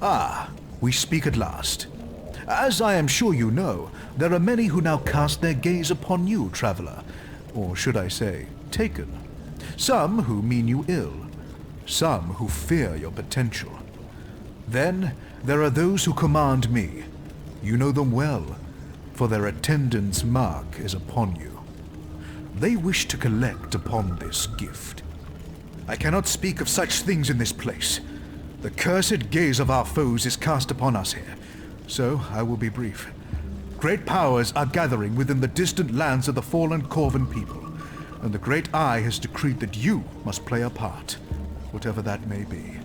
Ah, we speak at last. As I am sure you know, there are many who now cast their gaze upon you, traveler. Or should I say, taken. Some who mean you ill. Some who fear your potential. Then there are those who command me. You know them well, for their attendant's mark is upon you. They wish to collect upon this gift. I cannot speak of such things in this place. The cursed gaze of our foes is cast upon us here, so I will be brief. Great powers are gathering within the distant lands of the fallen Corvan people, and the Great Eye has decreed that you must play a part, whatever that may be.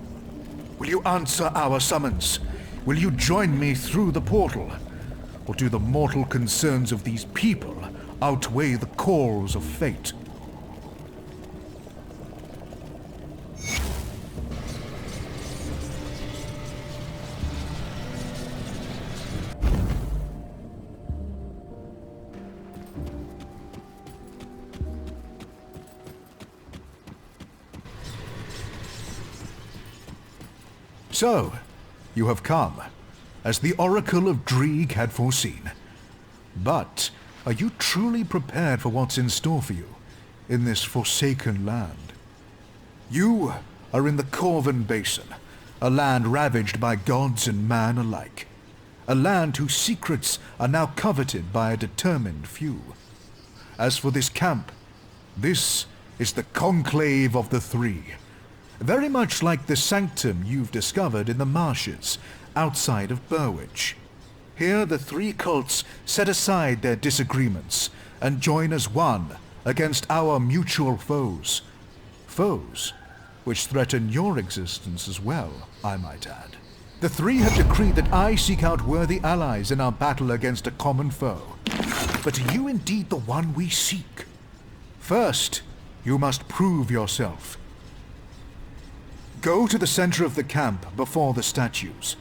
Will you answer our summons? Will you join me through the portal? Or do the mortal concerns of these people outweigh the calls of fate? So, you have come, as the Oracle of Dreeg had foreseen. But are you truly prepared for what's in store for you in this forsaken land? You are in the Corvan Basin, a land ravaged by gods and man alike. A land whose secrets are now coveted by a determined few. As for this camp, this is the Conclave of the Three. Very much like the sanctum you've discovered in the marshes outside of Burwich. Here the three cults set aside their disagreements and join as one against our mutual foes. Foes which threaten your existence as well, I might add. The three have decreed that I seek out worthy allies in our battle against a common foe. But are you indeed the one we seek? First, you must prove yourself. Go to the center of the camp before the statues.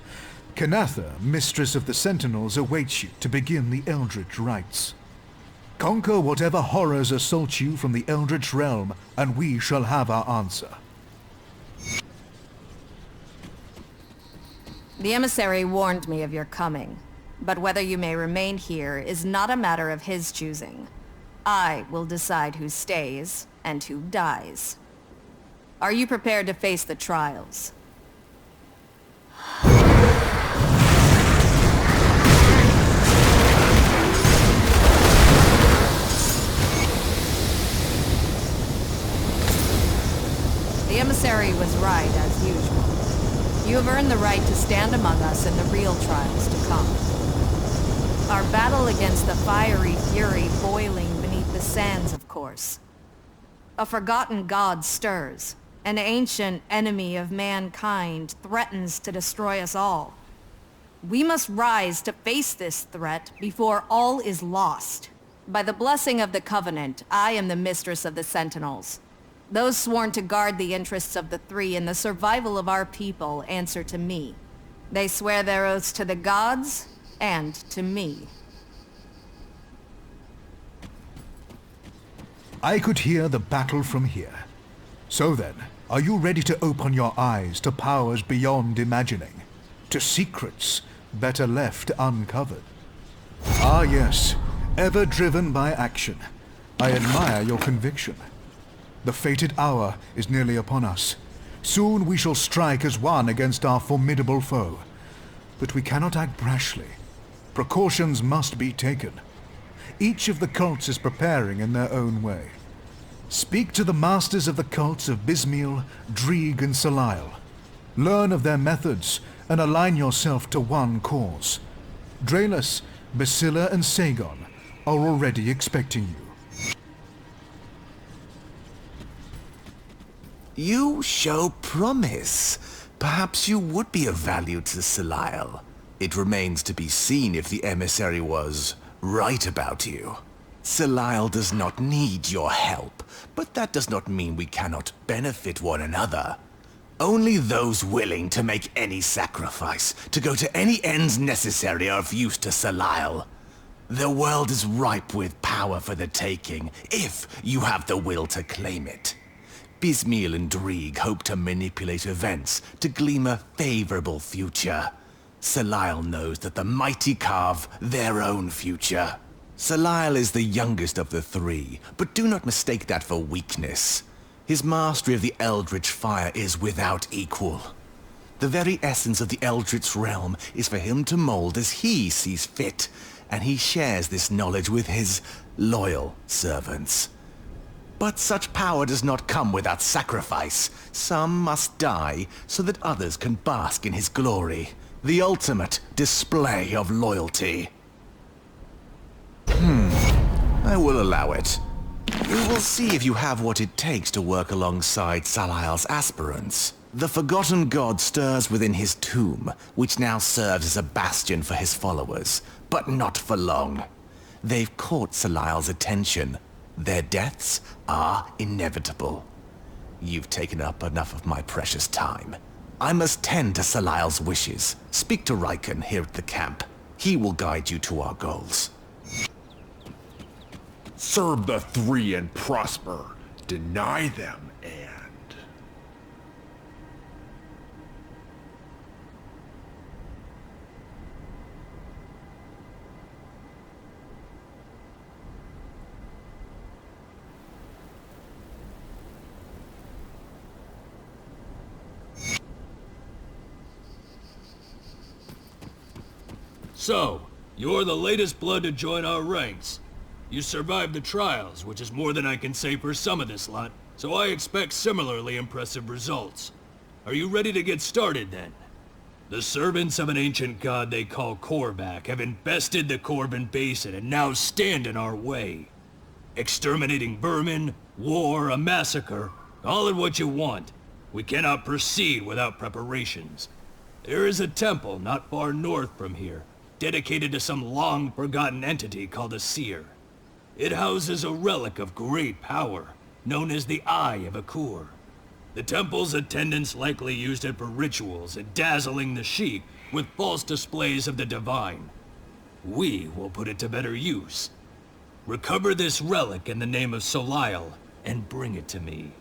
Kanatha, Mistress of the Sentinels, awaits you to begin the Eldritch rites. Conquer whatever horrors assault you from the Eldritch realm, and we shall have our answer. The emissary warned me of your coming, but whether you may remain here is not a matter of his choosing. I will decide who stays and who dies. Are you prepared to face the trials? The emissary was right, as usual. You have earned the right to stand among us in the real trials to come. Our battle against the fiery fury boiling beneath the sands, of course. A forgotten god stirs. An ancient enemy of mankind threatens to destroy us all. We must rise to face this threat before all is lost. By the blessing of the Covenant, I am the Mistress of the Sentinels. Those sworn to guard the interests of the three and the survival of our people answer to me. They swear their oaths to the gods and to me. I could hear the battle from here. So then, are you ready to open your eyes to powers beyond imagining? To secrets better left uncovered? Ah yes, ever driven by action. I admire your conviction. The fated hour is nearly upon us. Soon we shall strike as one against our formidable foe. But we cannot act brashly. Precautions must be taken. Each of the cults is preparing in their own way. Speak to the masters of the cults of Bismiel, Dreeg, and Salile. Learn of their methods and align yourself to one cause. Draelus, Basilla, and Sagon are already expecting you. You show promise. Perhaps you would be of value to Salile. It remains to be seen if the emissary was right about you. Salile does not need your help, but that does not mean we cannot benefit one another. Only those willing to make any sacrifice, to go to any ends necessary, are of use to Salile. The world is ripe with power for the taking, if you have the will to claim it. Bismiel and Dreeg hope to manipulate events to glean a favorable future. Salile knows that the mighty carve their own future. Salile is the youngest of the three, but do not mistake that for weakness. His mastery of the Eldritch fire is without equal. The very essence of the Eldritch realm is for him to mold as he sees fit, and he shares this knowledge with his loyal servants. But such power does not come without sacrifice. Some must die so that others can bask in his glory. The ultimate display of loyalty. I will allow it. We will see if you have what it takes to work alongside Salile's aspirants. The Forgotten God stirs within his tomb, which now serves as a bastion for his followers, but not for long. They've caught Salile's attention. Their deaths are inevitable. You've taken up enough of my precious time. I must tend to Salile's wishes. Speak to Riken here at the camp. He will guide you to our goals. Serve the three and prosper. Deny them and... So, you're the latest blood to join our ranks. You survived the trials, which is more than I can say for some of this lot, so I expect similarly impressive results. Are you ready to get started then? The servants of an ancient god they call Korvac have infested the Corbin Basin and now stand in our way. Exterminating vermin, war, a massacre, call it what you want. We cannot proceed without preparations. There is a temple not far north from here, dedicated to some long-forgotten entity called a seer. It houses a relic of great power, known as the Eye of Akur. The temple's attendants likely used it for rituals and dazzling the sheep with false displays of the divine. We will put it to better use. Recover this relic in the name of Solile, and bring it to me.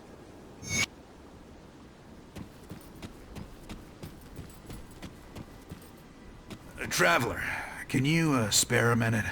Traveler, can you spare a minute?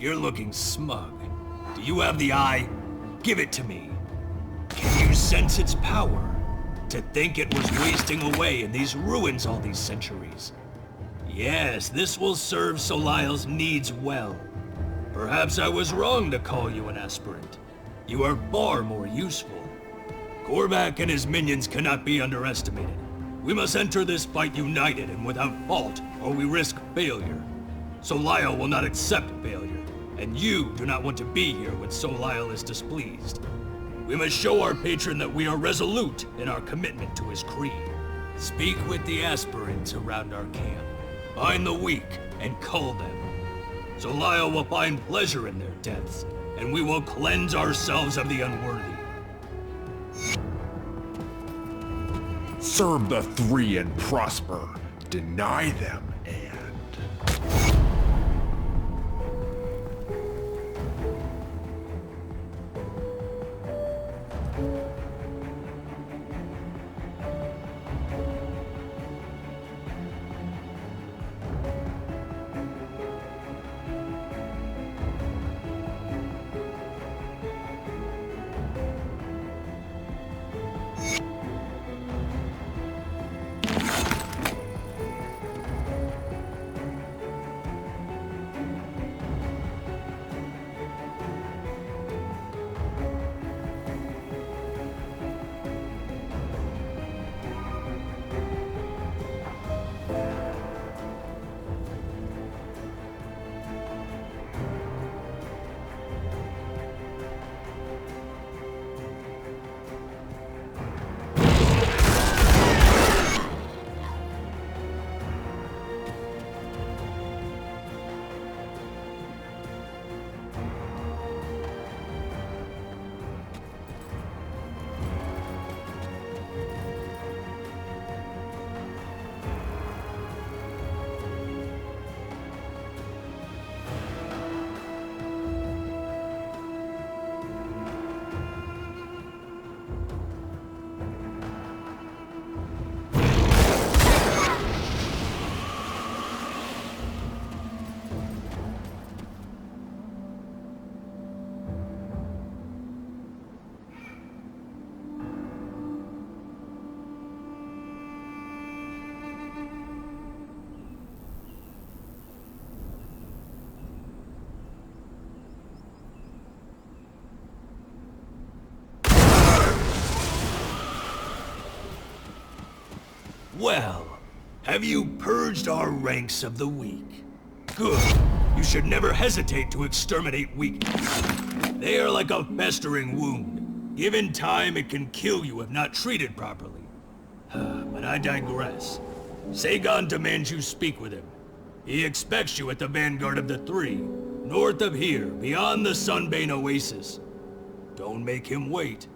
You're looking smug. Do you have the eye? Give it to me. Can you sense its power? To think it was wasting away in these ruins all these centuries. Yes, this will serve Solisle's needs well. Perhaps I was wrong to call you an aspirant. You are far more useful. Korvac and his minions cannot be underestimated. We must enter this fight united and without fault, or we risk failure. Solisle will not accept failure, and you do not want to be here when Solisle is displeased. We must show our patron that we are resolute in our commitment to his creed. Speak with the aspirants around our camp. Find the weak and cull them. Solisle will find pleasure in their deaths, and we will cleanse ourselves of the unworthy. Serve the three and prosper. Deny them and... Well, have you purged our ranks of the weak? Good. You should never hesitate to exterminate weakness. They are like a festering wound. Given time, it can kill you if not treated properly. But I digress. Sagon demands you speak with him. He expects you at the vanguard of the Three, north of here, beyond the Sunbane Oasis. Don't make him wait.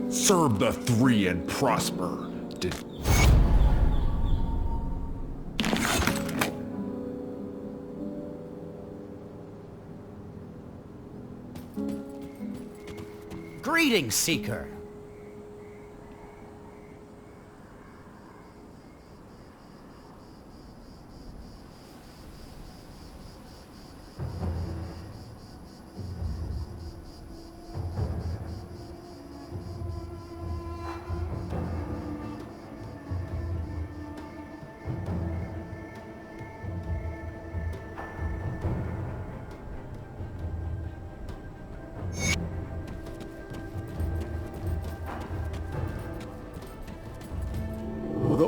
Serve the Three and prosper. Greetings, Seeker.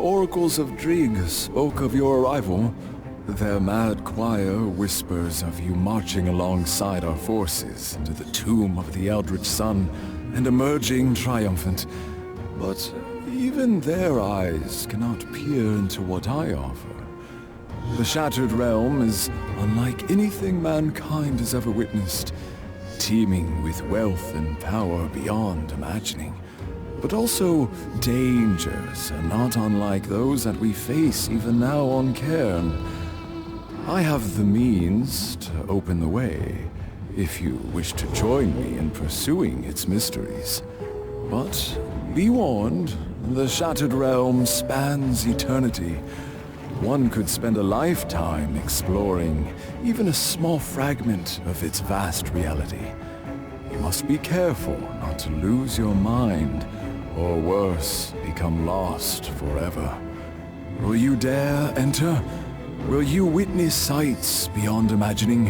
oracles of Drig spoke of your arrival. Their mad choir whispers of you marching alongside our forces into the tomb of the Eldritch Sun and emerging triumphant. But even their eyes cannot peer into what I offer. The Shattered Realm is unlike anything mankind has ever witnessed, teeming with wealth and power beyond imagining. But also dangers not unlike those that we face even now on Cairn. I have the means to open the way, if you wish to join me in pursuing its mysteries. But be warned, the Shattered Realm spans eternity. One could spend a lifetime exploring even a small fragment of its vast reality. You must be careful not to lose your mind, or worse, become lost forever. Will you dare enter? Will you witness sights beyond imagining?